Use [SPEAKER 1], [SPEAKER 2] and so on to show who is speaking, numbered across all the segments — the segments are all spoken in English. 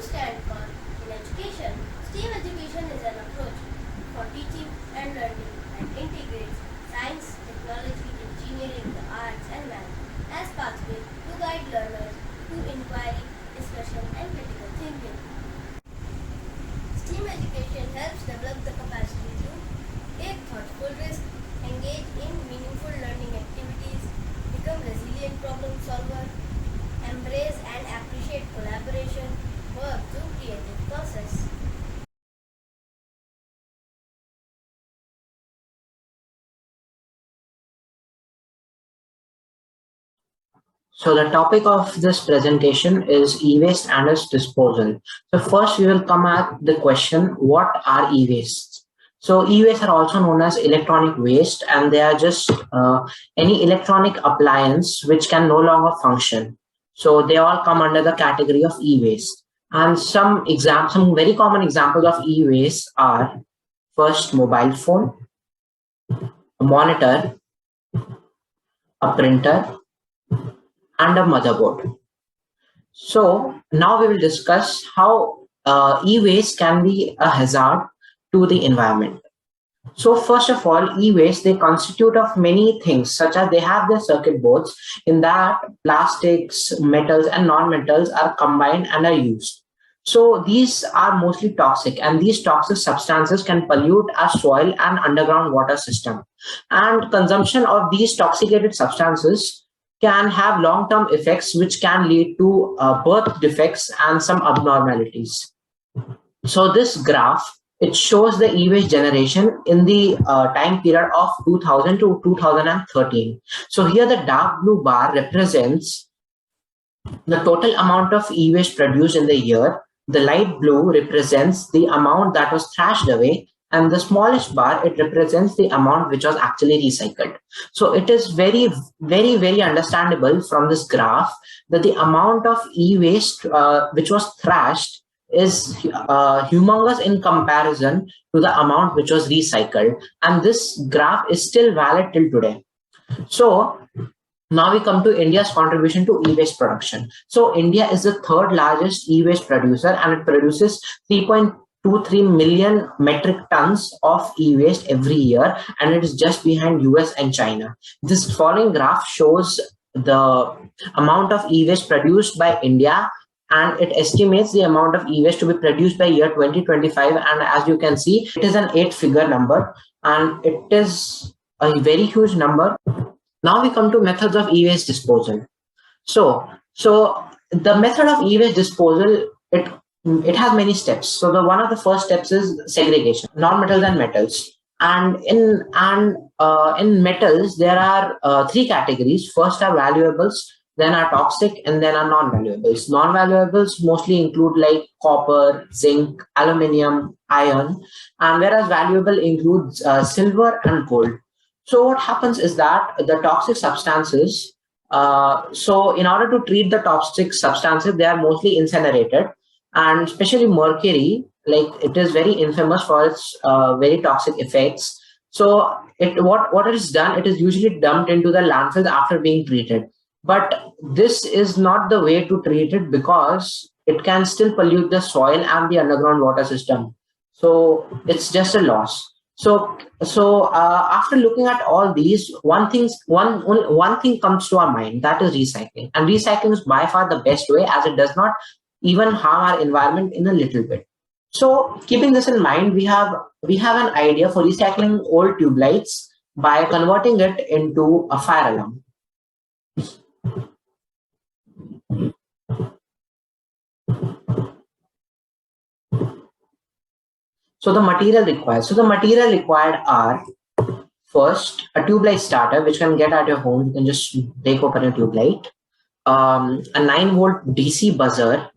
[SPEAKER 1] stand for in education. STEAM education is an approach for teaching and learning that integrates science, technology, engineering, the arts and math as pathway to guide learners to inquiry, discussion and critical thinking. STEAM education helps develop the capacity to take thoughtful risks, engage in meaningful learning activities, become resilient problem solver, embrace and appreciate collaboration, work through creative process.
[SPEAKER 2] So the topic of this presentation is e-waste and its disposal. So first we will come at the question, what are e-wastes? So e-waste are also known as electronic waste, and they are just any electronic appliance which can no longer function. So they all come under the category of e-waste. And some very common examples of e-waste are first mobile phone, a monitor, a printer, and a motherboard. So now we will discuss how e-waste can be a hazard to the environment. So first of all, e-waste, they constitute of many things, such as they have their circuit boards in that plastics, metals and non-metals are combined and are used. So these are mostly toxic, and these toxic substances can pollute our soil and underground water system. And consumption of these toxicated substances can have long-term effects which can lead to birth defects and some abnormalities. So this graph, it shows the e-waste generation in the time period of 2000 to 2013. So here the dark blue bar represents the total amount of e-waste produced in the year. The light blue represents the amount that was thrashed away, and the smallest bar, it represents the amount which was actually recycled. So it is very, very, very understandable from this graph that the amount of e-waste which was thrashed is humongous in comparison to the amount which was recycled. And this graph is still valid till today. So now we come to India's contribution to e-waste production. So India is the third largest e-waste producer, and it produces 3.23 million metric tons of e-waste every year, and it is just behind US and China. This following graph shows the amount of e-waste produced by India, and it estimates the amount of e-waste to be produced by year 2025. And as you can see, it is an 8-figure number, and it is a very huge number. Now we come to methods of e-waste disposal. So the method of e-waste disposal, it has many steps. So one of the first steps is segregation, non-metals and metals. And in metals, there are three categories. First are valuables, then are toxic, and then are non-valuables. Non-valuables mostly include like copper, zinc, aluminium, iron, and whereas valuable includes silver and gold. So what happens is that the toxic substances, so in order to treat the toxic substances, they are mostly incinerated, and especially mercury, like it is very infamous for its very toxic effects. So what it is done, it is usually dumped into the landfill after being treated. But this is not the way to treat it, because it can still pollute the soil and the underground water system. So it's just a loss. So after looking at all these, one thing comes to our mind, that is recycling. And recycling is by far the best way, as it does not even harm our environment in a little bit. So keeping this in mind, we have an idea for recycling old tube lights by converting it into a fire alarm. So the material required are first a tube light starter, which can get at your home. You can just break open a tube light, a 9-volt DC buzzer,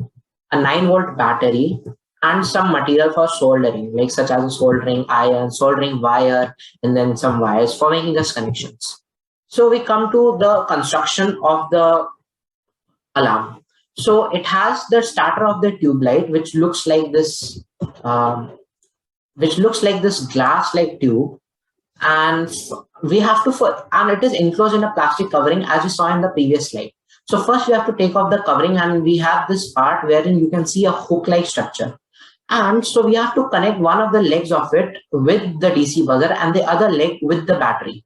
[SPEAKER 2] a 9-volt battery, and some material for soldering, like such as a soldering iron, soldering wire, and then some wires for making just connections. So we come to the construction of the alarm. So it has the starter of the tube light, which looks like this. Glass-like tube, and we have to, and it is enclosed in a plastic covering, as we saw in the previous slide. So first we have to take off the covering, and we have this part wherein you can see a hook-like structure. And so we have to connect one of the legs of it with the DC buzzer and the other leg with the battery.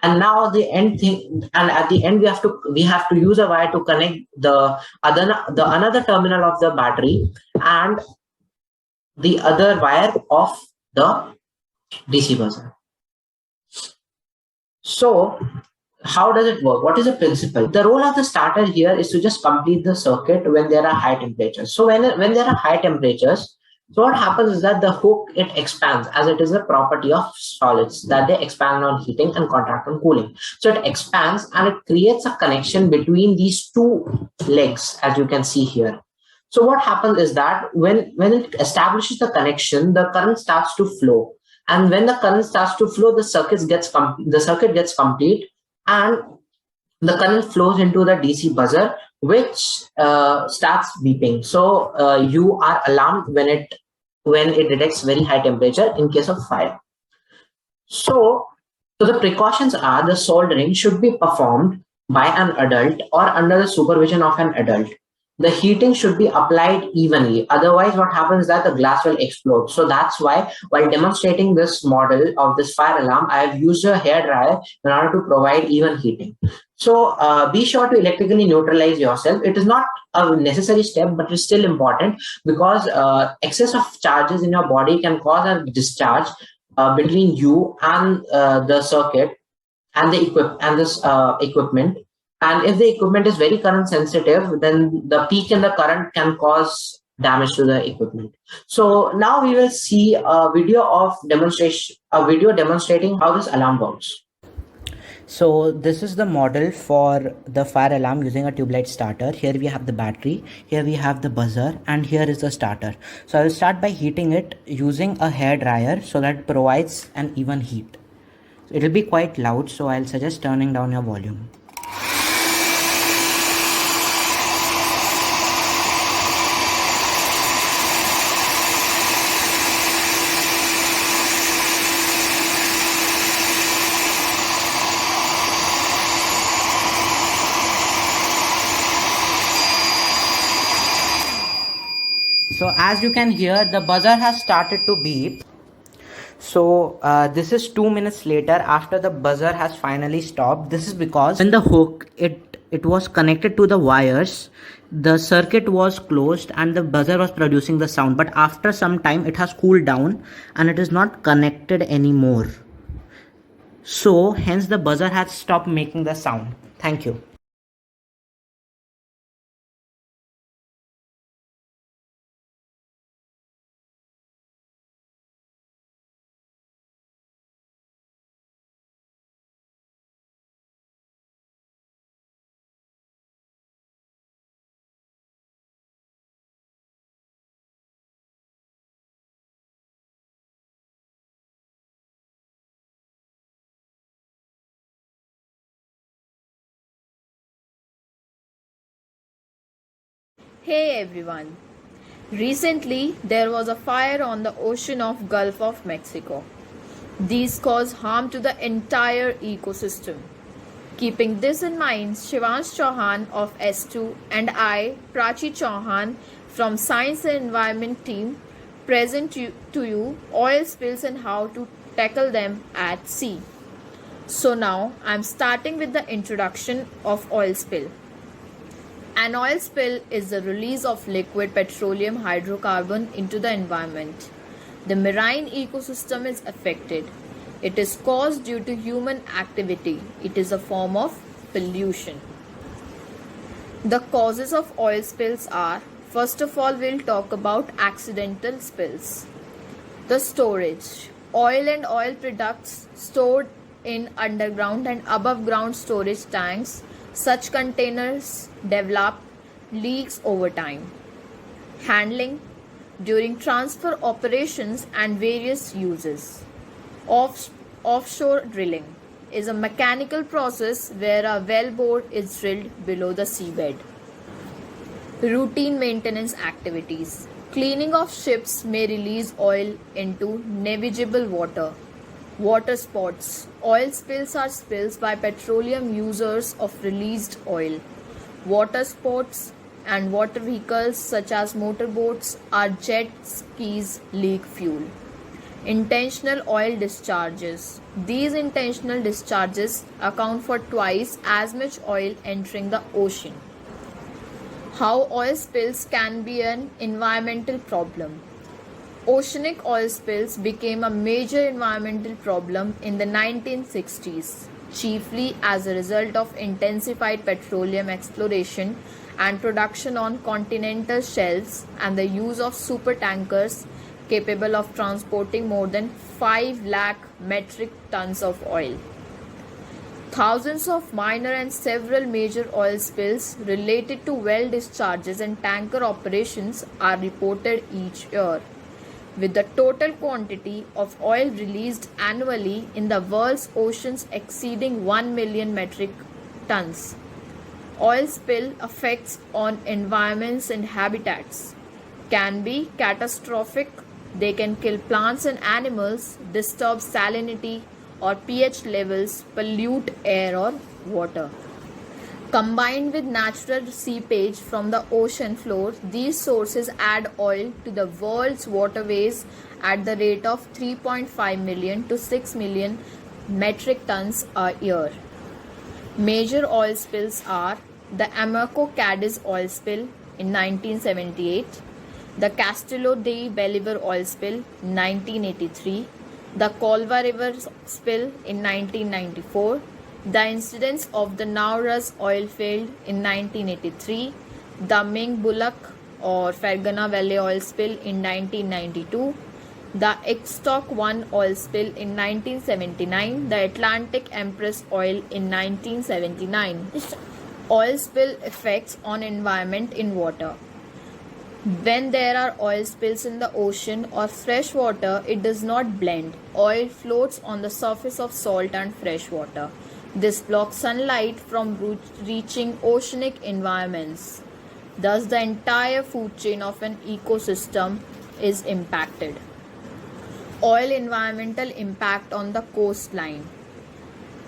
[SPEAKER 2] And now the end thing, and at the end we have to use a wire to connect the another terminal of the battery and the other wire of the DC buzzer. So how does it work? What is the principle? The role of the starter here is to just complete the circuit when there are high temperatures. So when there are high temperatures, so what happens is that the hook, it expands, as it is a property of solids that they expand on heating and contract on cooling. So it expands and it creates a connection between these two legs, as you can see here. So what happens is that when it establishes the connection, the current starts to flow. And when the current starts to flow, the circuit gets complete, and the current flows into the DC buzzer, which starts beeping. So you are alarmed when it detects very high temperature in case of fire. So the precautions are: the soldering should be performed by an adult or under the supervision of an adult. The heating should be applied evenly. Otherwise, what happens is that the glass will explode. So that's why, while demonstrating this model of this fire alarm, I have used a hairdryer in order to provide even heating. So be sure to electrically neutralize yourself. It is not a necessary step, but it's still important, because excess of charges in your body can cause a discharge between you and the circuit and this equipment. And if the equipment is very current sensitive, then the peak in the current can cause damage to the equipment. So now we will see a video demonstrating how this alarm works.
[SPEAKER 3] So this is the model for the fire alarm using a tube light starter. Here we have the battery, here we have the buzzer, and here is the starter. So I will start by heating it using a hair dryer so that it provides an even heat. It will be quite loud, so I'll suggest turning down your volume. So as you can hear, the buzzer has started to beep. So this is 2 minutes later after the buzzer has finally stopped. This is because when the hook it was connected to the wires, the circuit was closed and the buzzer was producing the sound. But after some time it has cooled down and it is not connected anymore. So hence the buzzer has stopped making the sound. Thank you.
[SPEAKER 4] Hey everyone. Recently, there was a fire on the ocean of Gulf of Mexico. These caused harm to the entire ecosystem. Keeping this in mind, Shivansh Chauhan of S2 and I, Prachi Chauhan from Science and Environment team, present to you oil spills and how to tackle them at sea. So now I'm starting with the introduction of oil spill. An oil spill is the release of liquid petroleum hydrocarbon into the environment. The marine ecosystem is affected. It is caused due to human activity. It is a form of pollution. The causes of oil spills are: first of all, we'll talk about accidental spills. The storage. Oil and oil products stored in underground and above ground storage tanks. Such containers develop leaks over time. Handling. During transfer operations and various uses. Offshore drilling is a mechanical process where a wellbore is drilled below the seabed. Routine maintenance activities. Cleaning of ships may release oil into navigable water. Water sports. Oil spills are spills by petroleum users of released oil. Water sports and water vehicles such as motorboats or jet skis leak fuel. Intentional oil discharges. These intentional discharges account for twice as much oil entering the ocean. How oil spills can be an environmental problem. Oceanic oil spills became a major environmental problem in the 1960s, chiefly as a result of intensified petroleum exploration and production on continental shelves and the use of supertankers capable of transporting more than 5 lakh metric tons of oil. Thousands of minor and several major oil spills related to well discharges and tanker operations are reported each year, with the total quantity of oil released annually in the world's oceans exceeding 1 million metric tons. Oil spill effects on environments and habitats can be catastrophic. They can kill plants and animals, disturb salinity or pH levels, pollute air or water. Combined with natural seepage from the ocean floor, these sources add oil to the world's waterways at the rate of 3.5 million to 6 million metric tons a year. Major oil spills are the Amoco Cadiz oil spill in 1978, the Castillo de Bolivar oil spill in 1983, the Colva River spill in 1994, the incidents of the Nauras oil field in 1983, the Ming Bullock or Fergana Valley oil spill in 1992, the Exstock 1 oil spill in 1979, the Atlantic Empress oil in 1979. Oil spill effects on environment in water. When there are oil spills in the ocean or fresh water, it does not blend. Oil floats on the surface of salt and fresh water. This blocks sunlight from reaching oceanic environments. Thus, the entire food chain of an ecosystem is impacted. Oil environmental impact on the coastline.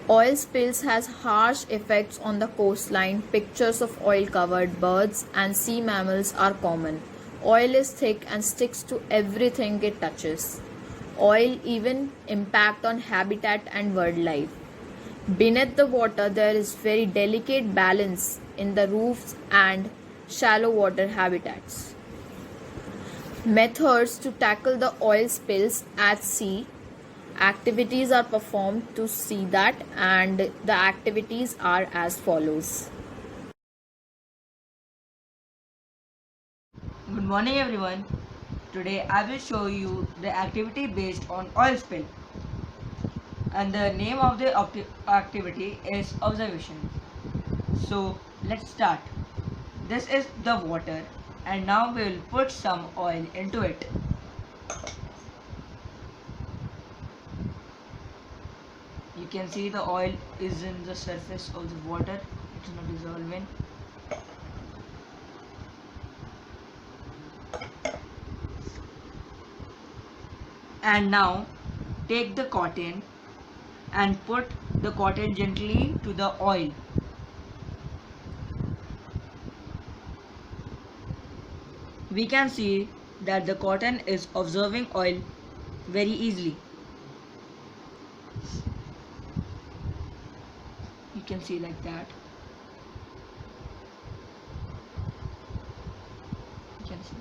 [SPEAKER 4] Oil spills has harsh effects on the coastline. Pictures of oil-covered birds and sea mammals are common. Oil is thick and sticks to everything it touches. Oil even impact on habitat and wildlife. Beneath the water, there is very delicate balance in the reefs and shallow water habitats. Methods to tackle the oil spills at sea. Activities are performed to see that, and the activities are as follows.
[SPEAKER 5] Good morning everyone. Today I will show you the activity based on oil spill. And the name of the activity is observation. So let's start. This is the water and now we will put some oil into it. You can see the oil is in the surface of the water. It's not dissolving. And now take the cotton and put the cotton gently to the oil. We can see that the cotton is absorbing oil very easily. You can see like that. You can see.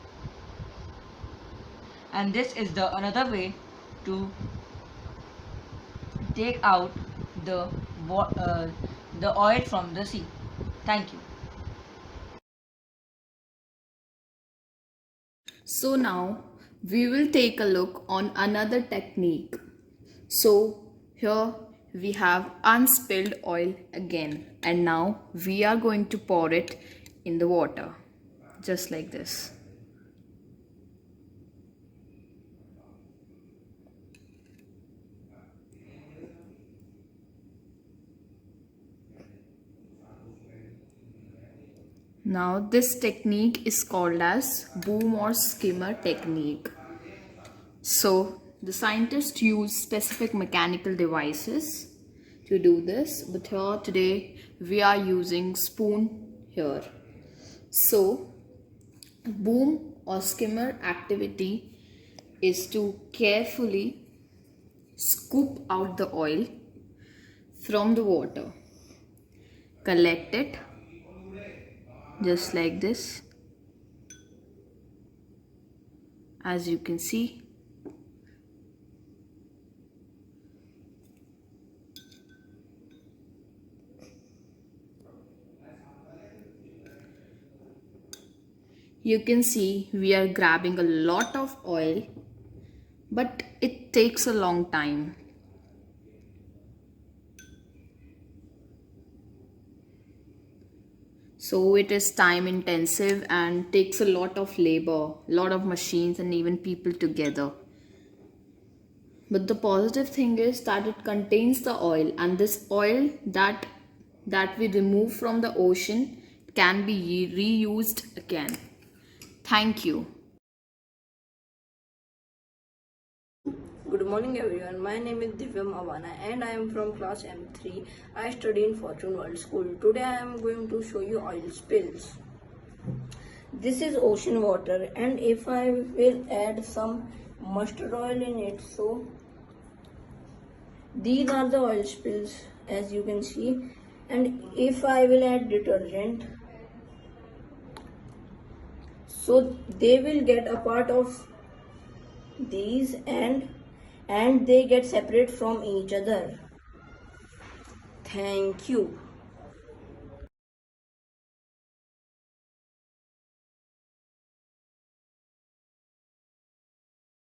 [SPEAKER 5] And this is the another way to take out the oil from the sea. Thank you.
[SPEAKER 4] So now we will take a look on another technique. So here we have unspilled oil again, and now we are going to pour it in the water just like this. Now this technique is called as boom or skimmer technique. So the scientists use specific mechanical devices to do this, but here today we are using spoon here. So, boom or skimmer activity is to carefully scoop out the oil from the water, collect it just like this, as you can see. You can see we are grabbing a lot of oil, but it takes a long time. So it is time intensive and takes a lot of labor, lot of machines and even people together. But the positive thing is that it contains the oil, and this oil that we remove from the ocean can be reused again. Thank you.
[SPEAKER 6] Good morning everyone, my name is Divyam Avana and I am from class M3. I study in Fortune World School. Today I am going to show you oil spills. This is ocean water, and if I will add some mustard oil in it, so these are the oil spills as you can see. And if I will add detergent, so they will get a part of these and they get separate from each other. Thank you.